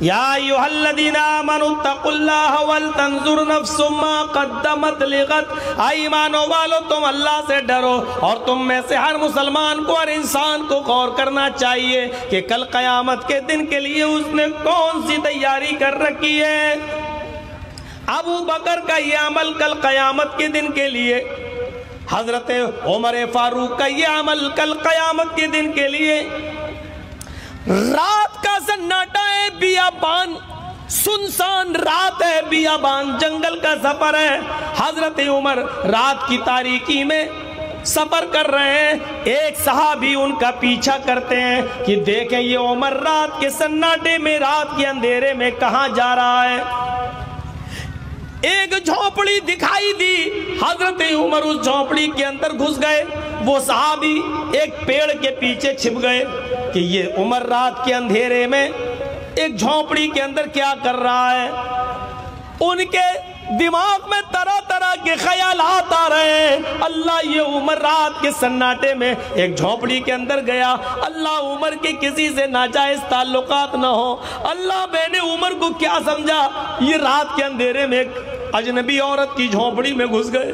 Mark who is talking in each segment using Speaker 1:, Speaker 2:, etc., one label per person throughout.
Speaker 1: یا ایھا الذین آمنوا اتقوا اللہ ولتنظر نفس ما قدمت لغد، اے ایمانوں والو تم اللہ سے ڈرو، اور تم میں سے ہر مسلمان کو، ہر انسان کو غور کرنا چاہیے کہ کل قیامت کے دن کے لیے اس نے کون سی تیاری کر رکھی ہے۔ ابو بکر کا یہ عمل کل قیامت کے دن کے لیے، حضرت عمر فاروق کا یہ عمل کل قیامت کے دن کے لیے۔ رات کا سناٹا ہے، بیابان سنسان رات ہے، بیابان جنگل کا سفر ہے، حضرت عمر رات کی تاریکی میں سفر کر رہے ہیں، ایک صحابی ان کا پیچھا کرتے ہیں کہ دیکھیں یہ عمر رات کے سناٹے میں، رات کے اندھیرے میں کہاں جا رہا ہے۔ ایک جھونپڑی دکھائی دی، حضرت عمر اس جھونپڑی کے اندر گھس گئے، وہ صحابی ایک پیڑ کے پیچھے چھپ گئے کہ یہ عمر رات کے اندھیرے میں ایک جھونپڑی کے اندر کیا کر رہا ہے۔ ان کے دماغ میں طرح طرح کے خیالات آ رہے ہیں، اللہ یہ عمر رات کے سناٹے میں ایک جھونپڑی کے اندر گیا، اللہ عمر کے کسی سے ناجائز تعلقات نہ ہو، اللہ میں نے عمر کو کیا سمجھا، یہ رات کے اندھیرے میں ایک اجنبی عورت کی جھونپڑی میں گھس گئے۔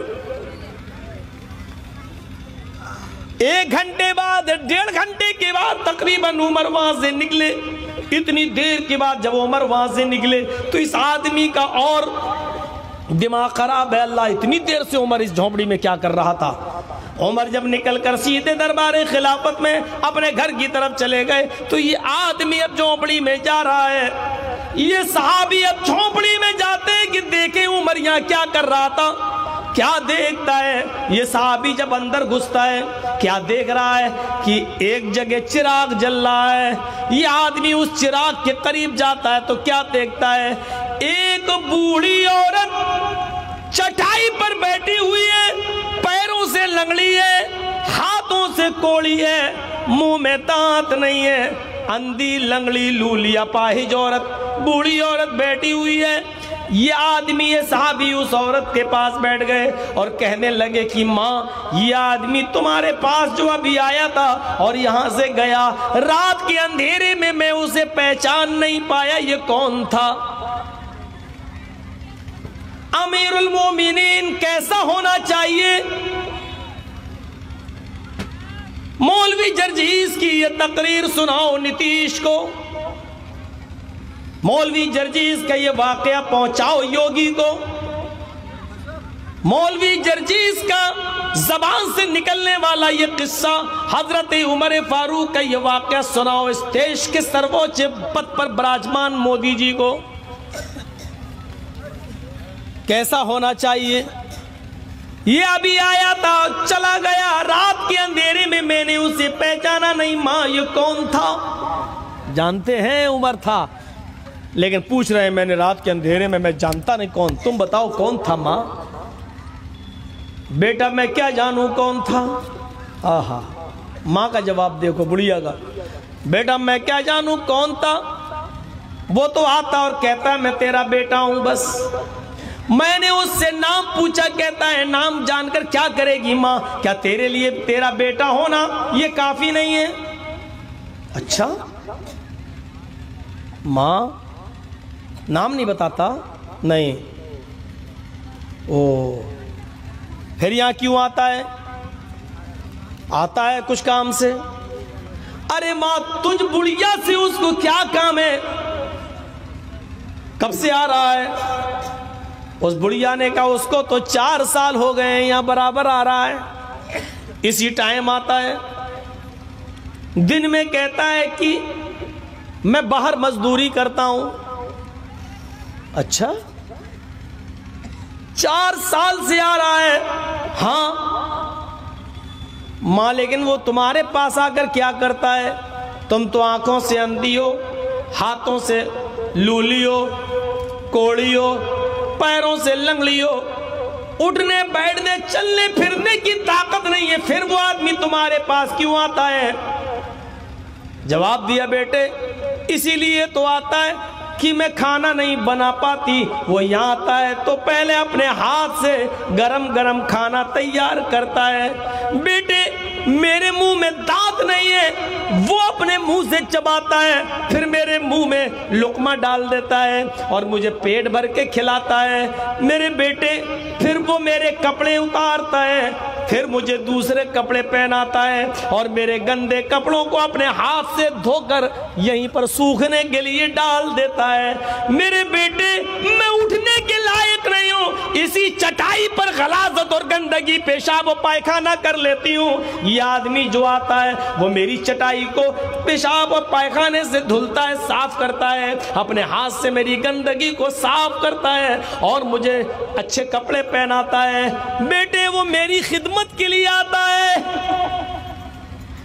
Speaker 1: ایک گھنٹے بعد، 1.5 گھنٹے کے بعد تقریباً عمر وہاں سے نکلے۔ اتنی دیر کے بعد جب عمر وہاں سے نکلے تو اس آدمی کا اور دماغ خراب ہے، اللہ اتنی دیر سے عمر اس جھونپڑی میں کیا کر رہا تھا۔ عمر جب نکل کر سیدھے دربار خلافت میں اپنے گھر کی طرف چلے گئے تو یہ آدمی اب جھونپڑی میں جا رہا ہے، یہ صحابی اب جھونپڑی میں جاتے ہیں کہ دیکھیں عمر یہاں کیا کر رہا تھا۔ کیا دیکھتا ہے یہ صحابی جب اندر گھستا ہے، کیا دیکھ رہا ہے کہ ایک جگہ چراغ جل رہا ہے، یہ آدمی اس چراغ کے قریب جاتا ہے تو کیا دیکھتا ہے، ایک بوڑھی عورت چٹائی پر بیٹھی ہوئی ہے، پیروں سے لنگڑی ہے، ہاتھوں سے کوڑی ہے، منہ میں دانت نہیں ہے، اندھی لنگڑی لولیا پاہج عورت، بوڑھی عورت بیٹھی ہوئی ہے۔ یہ آدمی، یہ صحابی اس عورت کے پاس بیٹھ گئے اور کہنے لگے کہ ماں یہ آدمی تمہارے پاس جو ابھی آیا تھا اور یہاں سے گیا، رات کے اندھیرے میں میں اسے پہچان نہیں پایا، یہ کون تھا؟ امیر المومنین کیسا ہونا چاہیے؟ مولوی جرجیز کی یہ تقریر سناؤ نتیش کو، مولوی جرجیز کا یہ واقعہ پہنچاؤ یوگی کو، مولوی جرجیز کا زبان سے نکلنے والا یہ قصہ، حضرت عمر فاروق کا یہ واقعہ سناؤ اس دیش کے سرووچ پد پر براجمان مودی جی کو۔ کیسا ہونا چاہیے؟ یہ ابھی آیا تھا چلا گیا، رات کے اندھیرے میں نے اسے پہچانا نہیں، ماں یہ کون تھا؟ جانتے ہیں عمر تھا، لیکن پوچھ رہے ہیں میں نے رات کے اندھیرے میں جانتا نہیں کون، تم بتاؤ کون تھا ماں؟ بیٹا میں کیا جانوں کون تھا؟ آہا، ماں کا جواب دیکھو بڑھیا گا، بیٹا میں کیا جانوں کون تھا؟ وہ تو آتا اور کہتا ہے میں تیرا بیٹا ہوں بس۔ میں نے اس سے نام پوچھا، کہتا ہے نام جان کر کیا کرے گی ماں؟ کیا تیرے لیے تیرا بیٹا ہونا یہ کافی نہیں ہے؟ اچھا ماں نام نہیں بتاتا؟ نہیں۔ او پھر یہاں کیوں آتا ہے؟ آتا ہے کچھ کام سے۔ ارے ماں تجھ بڑھیا سے اس کو کیا کام ہے؟ کب سے آ رہا ہے؟ اس بڑھیا نے کہا اس کو تو 4 سال ہو گئے ہیں یہاں برابر آ رہا ہے، اسی ٹائم آتا ہے۔ دن میں کہتا ہے کہ میں باہر مزدوری کرتا ہوں۔ اچھا 4 سال سے آ رہا ہے؟ ہاں ماں لیکن وہ تمہارے پاس آ کر کیا کرتا ہے؟ تم تو آنکھوں سے اندھی ہو، ہاتھوں سے لولی ہو، کوڑی ہو، پیروں سے لنگڑی ہو، اٹھنے بیٹھنے چلنے پھرنے کی طاقت نہیں ہے، پھر وہ آدمی تمہارے پاس کیوں آتا ہے؟ جواب دیا بیٹے اسی لیے تو آتا ہے کہ میں کھانا نہیں بنا پاتی، وہ یہاں آتا ہے تو پہلے اپنے ہاتھ سے گرم گرم کھانا تیار کرتا ہے۔ بیٹے میرے منہ میں دانت نہیں ہے وہ اپنے منہ سے چباتا ہے، پھر میرے منہ میں لقمہ ڈال دیتا ہے اور مجھے پیٹ بھر کے کھلاتا ہے۔ میرے بیٹے پھر وہ میرے کپڑے اتارتا ہے، پھر مجھے دوسرے کپڑے پہناتا ہے اور میرے گندے کپڑوں کو اپنے ہاتھ سے دھو کر یہیں پر سوکھنے کے لیے ڈال دیتا ہے۔ میرے بیٹے میں اٹھنے کے لائق نہیں ہوں، اسی چٹائی پر غلاظت اور گندگی پیشاب و پائخانہ کر لیتی ہوں۔ یہ آدمی جو آتا ہے وہ میری چٹائی کو پیشاب اور پائخانے سے دھلتا ہے، صاف کرتا ہے، اپنے ہاتھ سے میری گندگی کو صاف کرتا ہے اور مجھے اچھے کپڑے پہناتا ہے۔ بیٹے وہ میری خدمت کے لیے آتا ہے۔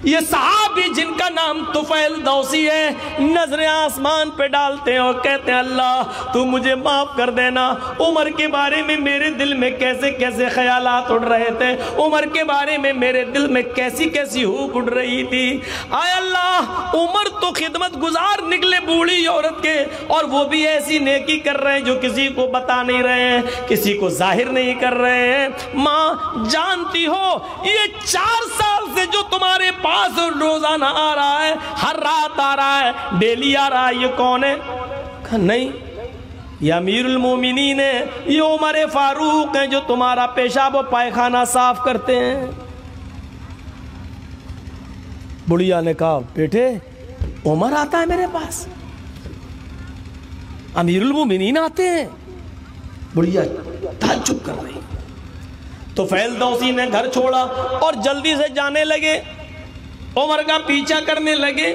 Speaker 1: یہ صحابی جن کا نام طفیل دوسی ہے نظریں آسمان پہ ڈالتے ہیں اور کہتے ہیں اللہ تو مجھے معاف کر دینا۔ عمر کے بارے میں میرے دل میں کیسے کیسے خیالات اڑ رہے تھے، عمر کے بارے میں میرے دل میں کیسی کیسی ہوک اڑ رہی تھی۔ آئے اللہ عمر تو خدمت گزار نکلے بوڑھی عورت کے، اور وہ بھی ایسی نیکی کر رہے ہیں جو کسی کو بتا نہیں رہے ہیں، کسی کو ظاہر نہیں کر رہے ہیں۔ ماں جانتی ہو یہ 4 سال سے جو تمہارے پاس روزانہ آ رہا ہے، ہر رات آ رہا ہے، ڈیلی آ رہا ہے، یہ کون ہے؟ کہا نہیں یہ امیر المومنین ہے، یہ عمر فاروق ہیں جو تمہارا پیشاب و پائخانہ صاف کرتے ہیں۔ بڑھیا نے کہا بیٹے عمر آتا ہے میرے پاس، امیر المومنین آتے ہیں؟ بڑھیا تعجب کر رہی۔ تو طفیل دوسی نے گھر چھوڑا اور جلدی سے جانے لگے، عمر کا پیچھا کرنے لگے۔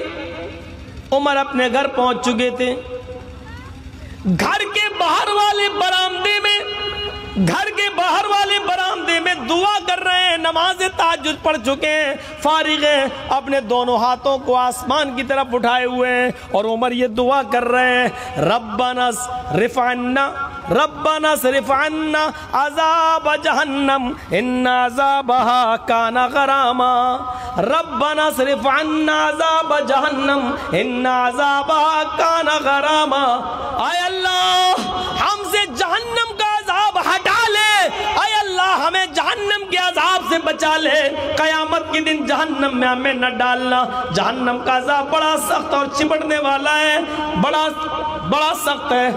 Speaker 1: عمر اپنے گھر پہنچ چکے تھے، گھر کے باہر والے برآمدے میں دعا کر رہے ہیں، نماز تہجد پڑھ چکے ہیں، فارغ ہیں، اپنے دونوں ہاتھوں کو آسمان کی طرف اٹھائے ہوئے ہیں اور عمر یہ دعا کر رہے ہیں ربنا اصرف عنا عذاب جہنم ان عذابها کان غراما، ربنا اصرف عنا عذاب جہنم ان عذابها کان غراما۔ اے اللہ ہم سے جہنم کا عذاب ہٹا لے، اے اللہ ہمیں جہنم کے عذاب سے بچا لے، قیامت کے دن جہنم میں ہمیں نہ ڈالنا۔ جہنم کا عذاب بڑا سخت اور چمٹنے والا ہے، بڑا سخت ہے۔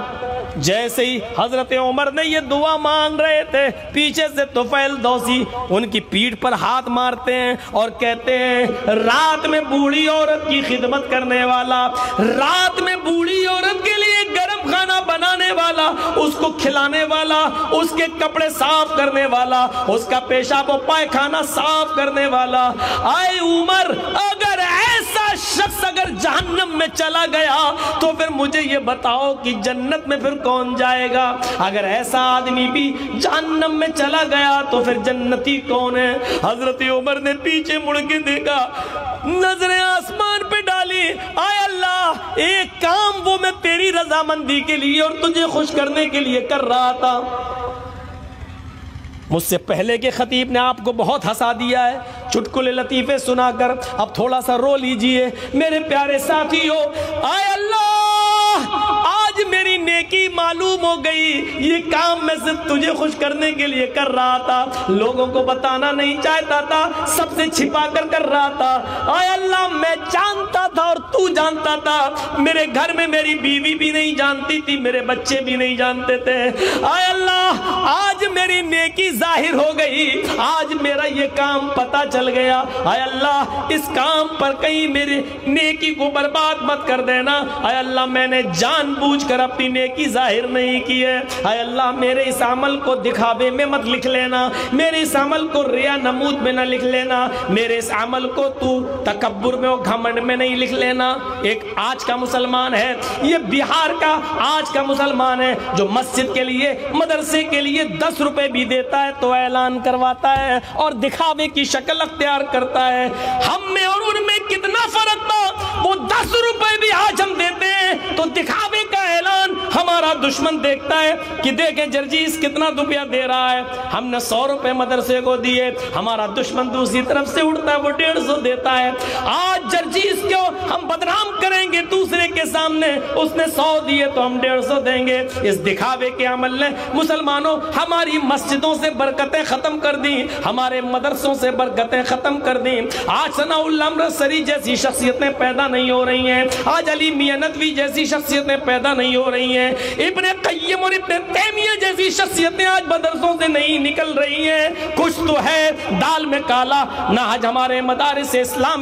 Speaker 1: جیسے ہی حضرت عمر نے یہ دعا مانگ رہے تھے، پیچھے سے طفیل دوسی ان کی پیٹھ پر ہاتھ مارتے ہیں اور کہتے ہیں رات میں بوڑھی عورت کی خدمت کرنے والا، رات میں بوڑھی عورت کے لیے گرم کھانا بنانے والا، اس کو کھلانے والا، اس کے کپڑے صاف کرنے والا، اس کا پیشاب و پائخانہ صاف کرنے والا۔ اے عمر اگر ایسا شخص اگر جہنم میں چلا گیا تو پھر مجھے یہ بتاؤ کہ جنت میں پھر کون جائے گا؟ اگر ایسا آدمی بھی جہنم میں چلا گیا تو پھر جنتی کون ہے؟ حضرت عمر نے پیچھے مڑ کے دیکھا، نظریں آسمان پہ ڈالی، اے اللہ ایک کام وہ میں تیری رضامندی کے لیے اور تجھے خوش کرنے کے لیے کر رہا تھا۔ مجھ سے پہلے کے خطیب نے آپ کو بہت ہنسا دیا ہے چٹکلے لطیفے سنا کر، اب تھوڑا سا رو لیجئے میرے پیارے ساتھیو۔ اے اللہ آج میری نیکی معلوم ہو گئی، یہ کام میں صرف تجھے خوش کرنے کے لیے کر رہا تھا، لوگوں کو بتانا نہیں چاہتا تھا، سب سے چھپا کر رہا تھا۔ اے اللہ میں جانتا تھا اور تو جانتا تھا، میرے گھر میں میری بیوی بھی نہیں جانتی تھی، میرے بچے بھی نہیں جانتے تھے۔ اے اللہ آج میری نیکی ظاہر ہو گئی، آج میرا یہ کام پتہ چل گیا، اے اللہ اس کام پر کہیں میری نیکی کو برباد مت کر دینا۔ اے اللہ میں نے جان بوجھ کر اپنی نیکی ظاہر نہیں کی ہے، اے اللہ میرے اس عمل کو دکھاوے میں مت لکھ لینا، میرے اس عمل کو ریا نمود میں نہ لکھ لینا، میرے اس عمل کو تو تکبر میں اور گھمنڈ میں نہیں لکھ لینا۔ ایک آج کا مسلمان ہے، یہ بہار کا آج کا مسلمان ہے جو مسجد کے لیے مدرسے کے لیے 10 روپے بھی دیتا ہے تو اعلان کرواتا ہے اور دکھاوے کی شکل اختیار کرتا ہے۔ ہم میں اور ان میں کتنا فرق تھا، وہ 10 روپے بھی آج ہم دیتے ہیں تو دکھاوے کا اعلان ہمارا دشمن دیکھتا ہے کہ دیکھیں جرجیس کتنا روپیہ دے رہا ہے، ہم نے 100 روپے مدرسے کو دیے، ہمارا دشمن دوسری طرف سے اٹھتا ہے وہ 150 دیتا ہے۔ آج جرجیس کو ہم بدنام کریں گے دوسرے کے سامنے، اس نے 100 دیے تو ہم 150 دیں گے۔ اس دکھاوے کے عمل نے مسلمانوں ہماری مسجدوں سے برکتیں ختم کر دی، ہمارے مدرسوں سے برکتیں ختم کر دی۔ آج ثناء اللہ امرتسری جیسی شخصیتیں پیدا نہیں ہو رہی ہیں، آج علی میاں ندوی جیسی شخصیتیں پیدا نہیں ہو رہی ہیں، ابن قیم اور ابن تیمیہ جیسی شخصیتیں آج مدرسوں سے نہیں نکل رہی ہیں۔ کچھ تو ہے دال میں کالا، نہ آج ہمارے مدارس اسلام